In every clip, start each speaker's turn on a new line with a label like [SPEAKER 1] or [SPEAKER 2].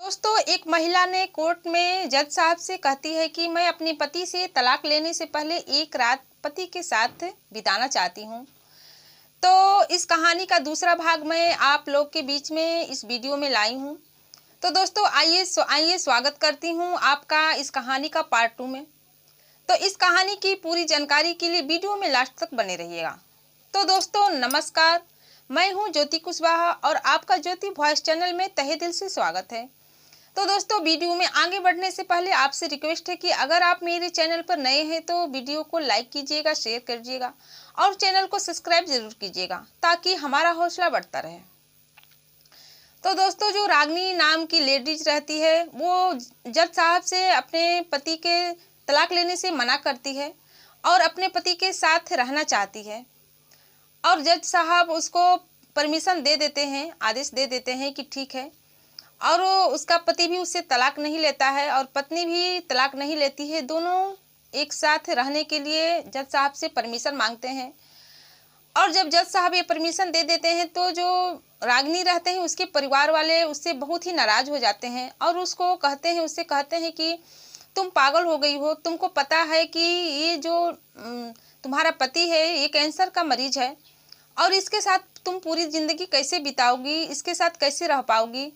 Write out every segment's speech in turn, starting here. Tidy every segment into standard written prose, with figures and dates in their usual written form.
[SPEAKER 1] दोस्तों, एक महिला ने कोर्ट में जज साहब से कहती है कि मैं अपने पति से तलाक लेने से पहले एक रात पति के साथ बिताना चाहती हूँ। तो इस कहानी का दूसरा भाग मैं आप लोग के बीच में इस वीडियो में लाई हूँ। तो दोस्तों, आइए स्वागत करती हूँ आपका इस कहानी का पार्ट 2 में। तो इस कहानी की पूरी जानकारी के लिए वीडियो में लास्ट तक बने रहिएगा। तो दोस्तों नमस्कार, मैं हूँ ज्योति कुशवाहा और आपका ज्योति वॉइस चैनल में तहे दिल से स्वागत है। तो दोस्तों, वीडियो में आगे बढ़ने से पहले आपसे रिक्वेस्ट है कि अगर आप मेरे चैनल पर नए हैं तो वीडियो को लाइक कीजिएगा, शेयर कीजिएगा और चैनल को सब्सक्राइब जरूर कीजिएगा ताकि हमारा हौसला बढ़ता रहे। तो दोस्तों, जो रागनी नाम की लेडीज रहती है वो जज साहब से अपने पति के तलाक लेने से मना करती है और अपने पति के साथ रहना चाहती है और जज साहब उसको परमिशन दे देते हैं, आदेश दे देते हैं कि ठीक है। और उसका पति भी उससे तलाक नहीं लेता है और पत्नी भी तलाक नहीं लेती है। दोनों एक साथ रहने के लिए जज साहब से परमिशन मांगते हैं और जब जज साहब ये परमिशन दे देते हैं तो जो रागनी रहते हैं उसके परिवार वाले उससे बहुत ही नाराज हो जाते हैं और उसको उससे कहते हैं कि तुम पागल हो गई हो, तुमको पता है कि ये जो तुम्हारा पति है ये कैंसर का मरीज है और इसके साथ तुम पूरी जिंदगी कैसे बिताओगी, इसके साथ कैसे रह पाओगी।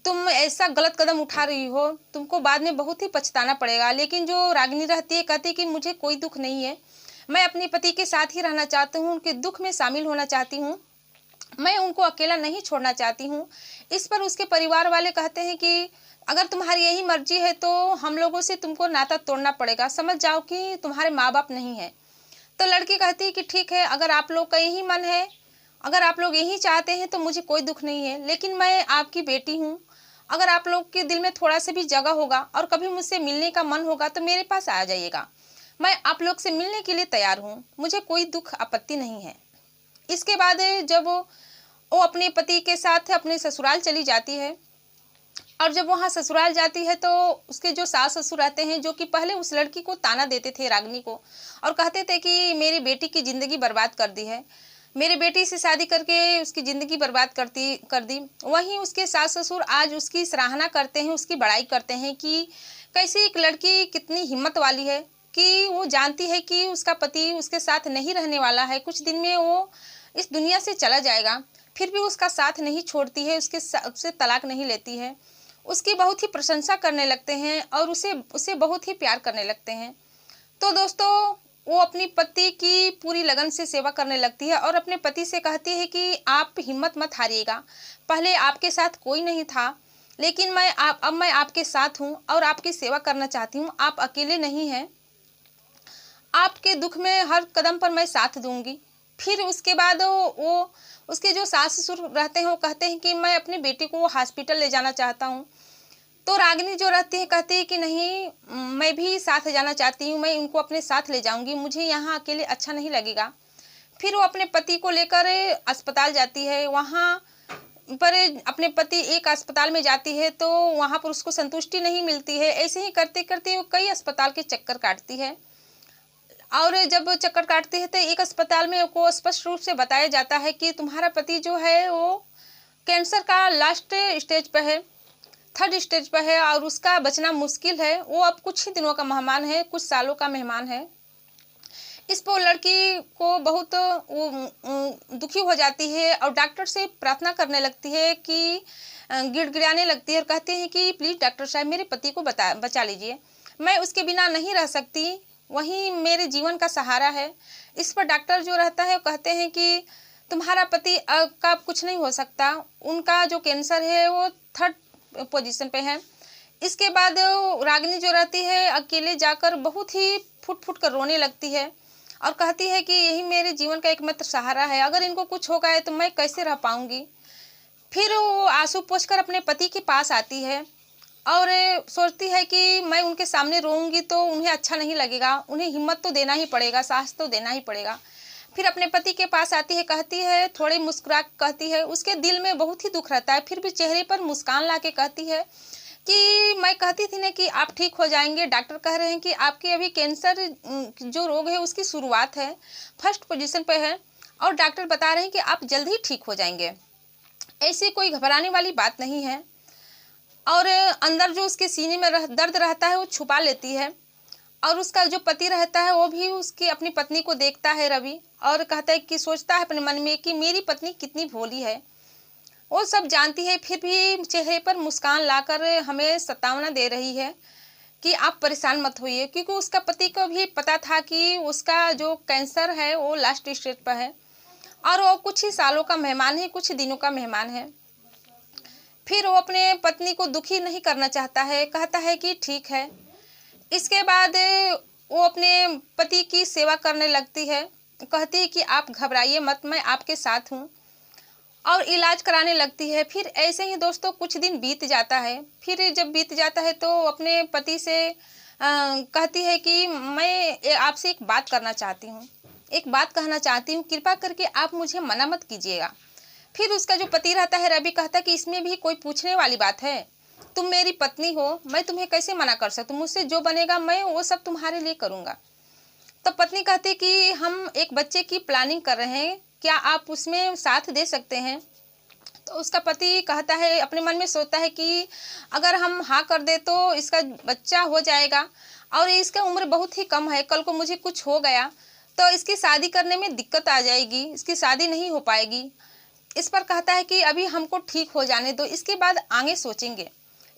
[SPEAKER 1] तुम ऐसा गलत कदम उठा रही हो, तुमको बाद में बहुत ही पछताना पड़ेगा। लेकिन जो रागिनी रहती है कहती है कि मुझे कोई दुख नहीं है, मैं अपने पति के साथ ही रहना चाहती हूँ, उनके दुख में शामिल होना चाहती हूँ, मैं उनको अकेला नहीं छोड़ना चाहती हूँ। इस पर उसके परिवार वाले कहते हैं कि अगर तुम्हारी यही मर्जी है तो हम लोगों से तुमको नाता तोड़ना पड़ेगा, समझ जाओ कि तुम्हारे माँ बाप नहीं है। तो लड़की कहती है कि ठीक है, अगर आप लोग का यही मन है, अगर आप लोग यही चाहते हैं तो मुझे कोई दुख नहीं है, लेकिन मैं आपकी बेटी हूँ। अगर आप लोग के दिल में थोड़ा सा भी जगह होगा और कभी मुझसे मिलने का मन होगा तो मेरे पास आ जाइएगा, मैं आप लोग से मिलने के लिए तैयार हूँ, मुझे कोई दुख आपत्ति नहीं है। इसके बाद जब वो अपने पति के साथ अपने ससुराल चली जाती है और जब वहाँ ससुराल जाती है तो उसके जो सास ससुर रहते हैं जो कि पहले उस लड़की को ताना देते थे, रागनी को, और कहते थे कि मेरी बेटी की ज़िंदगी बर्बाद कर दी है, मेरे बेटी से शादी करके उसकी ज़िंदगी बर्बाद कर दी। वहीं उसके सास ससुर आज उसकी सराहना करते हैं, उसकी बड़ाई करते हैं कि कैसी एक लड़की कितनी हिम्मत वाली है कि वो जानती है कि उसका पति उसके साथ नहीं रहने वाला है, कुछ दिन में वो इस दुनिया से चला जाएगा, फिर भी उसका साथ नहीं छोड़ती है, उससे तलाक नहीं लेती है। उसकी बहुत ही प्रशंसा करने लगते हैं और उसे बहुत ही प्यार करने लगते हैं। तो दोस्तों, वो अपनी पति की पूरी लगन से सेवा करने लगती है और अपने पति से कहती है कि आप हिम्मत मत हारिएगा, पहले आपके साथ कोई नहीं था, लेकिन अब मैं आपके साथ हूँ और आपकी सेवा करना चाहती हूँ, आप अकेले नहीं हैं, आपके दुख में हर कदम पर मैं साथ दूंगी। फिर उसके बाद वो उसके जो सास ससुर रहते हैं वो कहते हैं कि मैं अपनी बेटी को हॉस्पिटल ले जाना चाहता हूँ। तो रागिनी जो रहती है कहती है कि नहीं, मैं भी साथ जाना चाहती हूँ, मैं उनको अपने साथ ले जाऊंगी, मुझे यहाँ अकेले अच्छा नहीं लगेगा। फिर वो अपने पति को लेकर अस्पताल जाती है। वहाँ पर अपने पति एक अस्पताल में जाती है तो वहाँ पर उसको संतुष्टि नहीं मिलती है। ऐसे ही करते करते वो कई अस्पताल के चक्कर काटती है और जब चक्कर काटती है तो एक अस्पताल में को स्पष्ट रूप से बताया जाता है कि तुम्हारा पति जो है वो कैंसर का लास्ट स्टेज पर है, 3rd स्टेज पर है और उसका बचना मुश्किल है, वो अब कुछ ही दिनों का मेहमान है, कुछ सालों का मेहमान है। इस पर लड़की को बहुत दुखी हो जाती है और डॉक्टर से प्रार्थना करने लगती है कि गिड़गिड़ाने लगती है और कहती है कि प्लीज़ डॉक्टर साहब मेरे पति को बचा लीजिए, मैं उसके बिना नहीं रह सकती, वही मेरे जीवन का सहारा है। इस पर डॉक्टर जो रहता है वो कहते हैं कि तुम्हारा पति का कुछ नहीं हो सकता, उनका जो कैंसर है वो 3rd पोजीशन पे है। इसके बाद रागिनी जो रहती है अकेले जाकर बहुत ही फुट फुट कर रोने लगती है और कहती है कि यही मेरे जीवन का एकमात्र सहारा है, अगर इनको कुछ हो गया तो मैं कैसे रह पाऊंगी। फिर वो आंसू पोंछकर अपने पति के पास आती है और सोचती है कि मैं उनके सामने रोऊंगी तो उन्हें अच्छा नहीं लगेगा, उन्हें हिम्मत तो देना ही पड़ेगा, साहस तो देना ही पड़ेगा। फिर अपने पति के पास आती है, कहती है, थोड़ी मुस्कुरा कहती है, उसके दिल में बहुत ही दुख रहता है, फिर भी चेहरे पर मुस्कान ला के कहती है कि मैं कहती थी ना कि आप ठीक हो जाएंगे, डॉक्टर कह रहे हैं कि आपके अभी कैंसर जो रोग है उसकी शुरुआत है, 1st पोजीशन पे है और डॉक्टर बता रहे हैं कि आप जल्द ही ठीक हो जाएंगे, ऐसी कोई घबराने वाली बात नहीं है। और अंदर जो उसके सीने में दर्द रहता है वो छुपा लेती है। और उसका जो पति रहता है वो भी उसकी अपनी पत्नी को देखता है रवि, और कहता है कि सोचता है अपने मन में कि मेरी पत्नी कितनी भोली है, वो सब जानती है फिर भी चेहरे पर मुस्कान लाकर हमें सतावना दे रही है कि आप परेशान मत होइए, क्योंकि उसका पति को भी पता था कि उसका जो कैंसर है वो लास्ट स्टेज पर है और वो कुछ ही सालों का मेहमान है, कुछ दिनों का मेहमान है। फिर वो अपने पत्नी को दुखी नहीं करना चाहता है, कहता है कि ठीक है। इसके बाद वो अपने पति की सेवा करने लगती है, कहती है कि आप घबराइए मत, मैं आपके साथ हूँ, और इलाज कराने लगती है। फिर ऐसे ही दोस्तों कुछ दिन बीत जाता है। फिर जब बीत जाता है तो अपने पति से कहती है कि मैं आपसे एक बात करना चाहती हूँ, एक बात कहना चाहती हूँ, कृपा करके आप मुझे मना मत कीजिएगा। फिर उसका जो पति रहता है रवि कहता है कि इसमें भी कोई पूछने वाली बात है, तुम मेरी पत्नी हो, मैं तुम्हें कैसे मना कर सकती हूँ, मुझसे जो बनेगा मैं वो सब तुम्हारे लिए करूँगा। तो पत्नी कहती कि हम एक बच्चे की प्लानिंग कर रहे हैं, क्या आप उसमें साथ दे सकते हैं। तो उसका पति कहता है, अपने मन में सोचता है कि अगर हम हाँ कर दे तो इसका बच्चा हो जाएगा और इसका उम्र बहुत ही कम है, कल को मुझे कुछ हो गया तो इसकी शादी करने में दिक्कत आ जाएगी, इसकी शादी नहीं हो पाएगी। इस पर कहता है कि अभी हमको ठीक हो जाने दो, इसके बाद आगे सोचेंगे।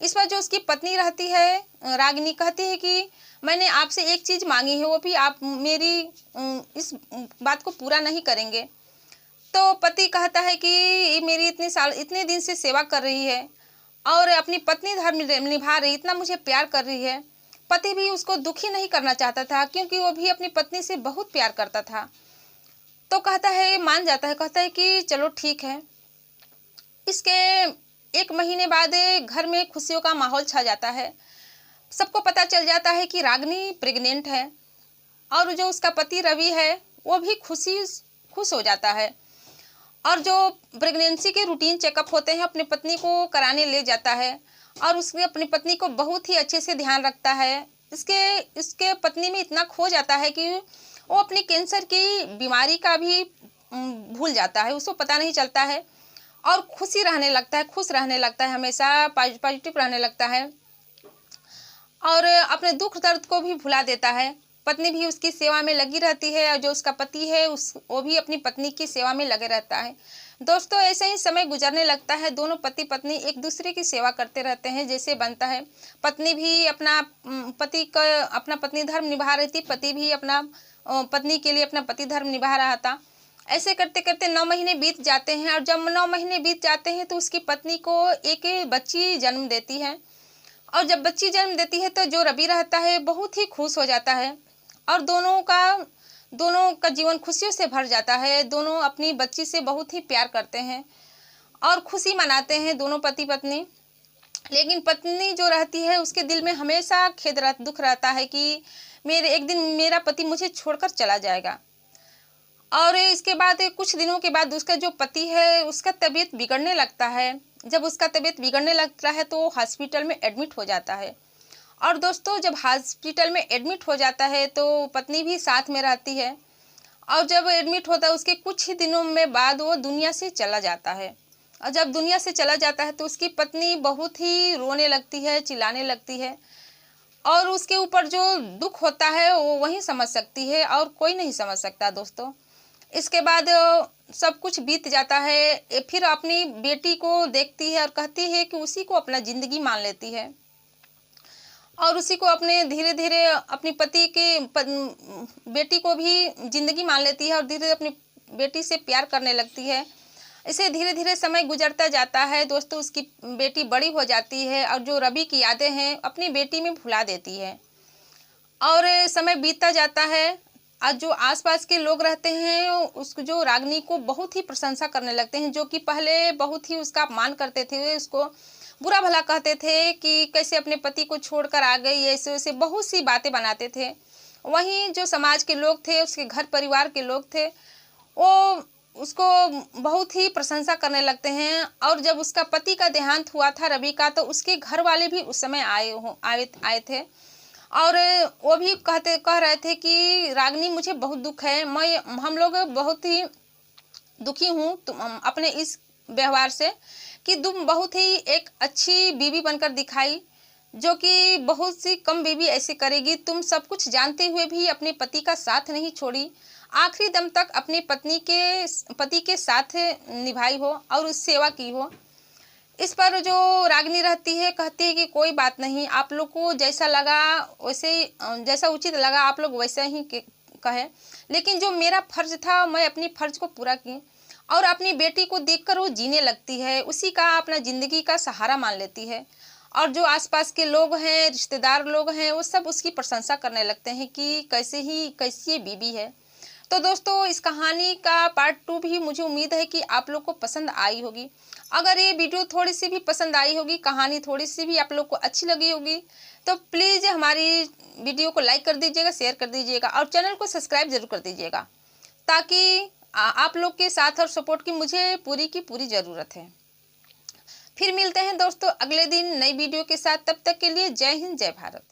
[SPEAKER 1] इस पर जो उसकी पत्नी रहती है रागिनी कहती है कि मैंने आपसे एक चीज़ मांगी है, वो भी आप मेरी इस बात को पूरा नहीं करेंगे। तो पति कहता है कि मेरी इतने दिन से सेवा कर रही है और अपनी पत्नी धर्म निभा रही, इतना मुझे प्यार कर रही है। पति भी उसको दुखी नहीं करना चाहता था क्योंकि वो भी अपनी पत्नी से बहुत प्यार करता था। तो कहता है, मान जाता है, कहता है कि चलो ठीक है। इसके एक महीने बाद घर में खुशियों का माहौल छा जाता है। सबको पता चल जाता है कि रागिनी प्रेग्नेंट है और जो उसका पति रवि है वो भी खुश हो जाता है और जो प्रेगनेंसी के रूटीन चेकअप होते हैं अपनी पत्नी को कराने ले जाता है और उसने अपनी पत्नी को बहुत ही अच्छे से ध्यान रखता है। इसके पत्नी में इतना खो जाता है कि वो अपनी कैंसर की बीमारी का भी भूल जाता है, उसको पता नहीं चलता है और खुश रहने लगता है, हमेशा पॉजिटिव रहने लगता है और अपने दुख दर्द को भी भुला देता है। पत्नी भी उसकी सेवा में लगी रहती है और जो उसका पति है वो भी अपनी पत्नी की सेवा में लगे रहता है। दोस्तों ऐसे ही समय गुजरने लगता है, दोनों पति पत्नी एक दूसरे की सेवा करते रहते हैं जैसे बनता है। पत्नी भी अपना पत्नी धर्म निभा रही थी, पति भी अपना पत्नी के लिए अपना पति धर्म निभा रहा था। ऐसे करते करते 9 महीने बीत जाते हैं और जब 9 महीने बीत जाते हैं तो उसकी पत्नी को एक बच्ची जन्म देती है और जब बच्ची जन्म देती है तो जो रवि रहता है बहुत ही खुश हो जाता है और दोनों का जीवन खुशियों से भर जाता है। दोनों अपनी बच्ची से बहुत ही प्यार करते हैं और खुशी मनाते हैं दोनों पति पत्नी। लेकिन पत्नी जो रहती है उसके दिल में हमेशा दुख रहता है कि एक दिन मेरा पति मुझे छोड़कर चला जाएगा। और इसके बाद कुछ दिनों के बाद उसका जो पति है उसका तबीयत बिगड़ने लगता है। जब उसका तबीयत बिगड़ने लगता है तो हॉस्पिटल में एडमिट हो जाता है और दोस्तों जब हॉस्पिटल में एडमिट हो जाता है तो पत्नी भी साथ में रहती है और जब एडमिट होता है उसके कुछ ही दिनों में बाद वो दुनिया से चला जाता है। और जब दुनिया से चला जाता है तो उसकी पत्नी बहुत ही रोने लगती है, चिल्लाने लगती है और उसके ऊपर जो दुख होता है वो वही समझ सकती है और कोई नहीं समझ सकता दोस्तों। इसके बाद सब कुछ बीत जाता है, फिर अपनी बेटी को देखती है और कहती है कि उसी को अपना ज़िंदगी मान लेती है और उसी को अपने धीरे धीरे अपनी पति के बेटी को भी ज़िंदगी मान लेती है और धीरे धीरे अपनी बेटी से प्यार करने लगती है। इसे धीरे धीरे समय गुजरता जाता है दोस्तों, उसकी बेटी बड़ी हो जाती है और जो रवि की यादें हैं अपनी बेटी में भुला देती है और समय बीतता जाता है। आज जो आसपास के लोग रहते हैं उसको जो रागिनी को बहुत ही प्रशंसा करने लगते हैं, जो कि पहले बहुत ही उसका अपमान करते थे, उसको बुरा भला कहते थे कि कैसे अपने पति को छोड़कर आ गई, ऐसे वैसे बहुत सी बातें बनाते थे। वहीं जो समाज के लोग थे, उसके घर परिवार के लोग थे, वो उसको बहुत ही प्रशंसा करने लगते हैं। और जब उसका पति का देहांत हुआ था रवि का, तो उसके घर वाले भी उस समय आए थे और वो भी कह रहे थे कि रागिनी मुझे बहुत दुख है, हम लोग बहुत ही दुखी हूँ अपने इस व्यवहार से, कि तुम बहुत ही एक अच्छी बीवी बनकर दिखाई, जो कि बहुत सी कम बीवी ऐसे करेगी। तुम सब कुछ जानते हुए भी अपने पति का साथ नहीं छोड़ी, आखिरी दम तक अपने पति के साथ निभाई हो और उस सेवा की हो। इस पर जो रागिनी रहती है, कहती है कि कोई बात नहीं, आप लोग को जैसा लगा वैसे जैसा उचित लगा आप लोग वैसा ही कहे, लेकिन जो मेरा फर्ज था मैं अपनी फर्ज को पूरा की। और अपनी बेटी को देखकर वो जीने लगती है, उसी का अपना जिंदगी का सहारा मान लेती है। और जो आसपास के लोग हैं, रिश्तेदार लोग हैं, वो सब उसकी प्रशंसा करने लगते हैं कि कैसी ये बीबी है। तो दोस्तों, इस कहानी का पार्ट 2 भी मुझे उम्मीद है कि आप लोग को पसंद आई होगी। अगर ये वीडियो थोड़ी सी भी पसंद आई होगी, कहानी थोड़ी सी भी आप लोग को अच्छी लगी होगी, तो प्लीज़ हमारी वीडियो को लाइक कर दीजिएगा, शेयर कर दीजिएगा और चैनल को सब्सक्राइब जरूर कर दीजिएगा, ताकि आप लोग के साथ और सपोर्ट की मुझे पूरी की पूरी ज़रूरत है। फिर मिलते हैं दोस्तों अगले दिन नई वीडियो के साथ। तब तक के लिए जय हिंद, जय भारत।